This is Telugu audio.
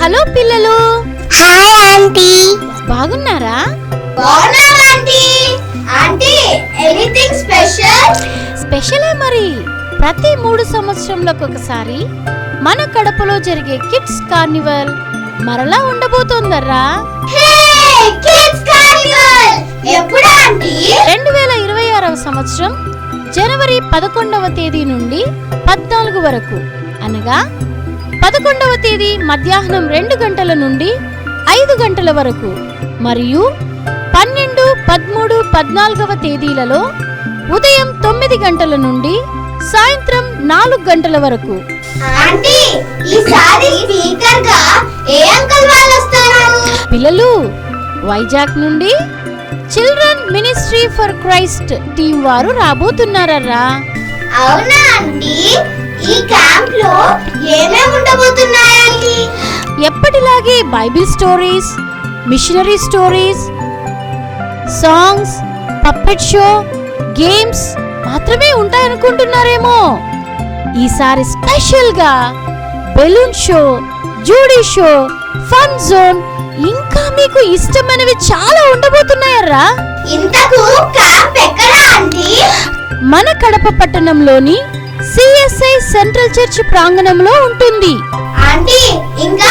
హలో పిల్లలు. Hi aunty. బాగున్నారా? బాగున్నాం ఆంటీ. Aunty anything special? స్పెషలే మరి. ప్రతి 3 సంవత్సరంలకు ఒకసారి మన కడపలో జరిగే కిడ్స్ కార్నివల్ మరలా ఉండబోతోందర్రా. హే కిడ్స్ కార్నివల్ ఎప్పుడు ఆంటీ? 2026వ సంవత్సరం జనవరి 11వ తేదీ నుండి 14 వరకు, అనగా 11వ తేదీ మధ్యాహ్నం 2 గంటల నుండి 5 గంటల వరకు మరియు 12, 13, 14వ తేదీలలో ఉదయం 9 గంటల నుండి సాయంత్రం 4 గంటల వరకు. ఆంటీ ఈసారి స్పీకర్ గా ఏ అంకుల్ వాళ్ళు వస్తారు? పిల్లలు, వైజాగ్ నుండి children ministry for Christ team వారు రాబోతున్నారరా. అవునా ఆంటీ? ఈ క్యాంప్ లో ఏమేం ఉండబోతున్నాయి ఆంటీ? ఎప్పటిలాగే Bible stories, missionary stories, songs, puppet show, games మాత్రమే ఉంటాయనుకుంటున్నారేమో. ఈసారి స్పెషల్ గా balloon show, Judy show, fun zone, ఇంకా మీకు ఇష్టమైనవి చాలా ఉండబోతున్నాయరా. ఇంతకు క్యాంప్ ఎక్కడ ఆంటీ? మన కడప పట్టణంలోని సిఎస్ఐ సెంట్రల్ చర్చ్ ప్రాంగణంలో ఉంటుంది. ఆంటీ ఇంకా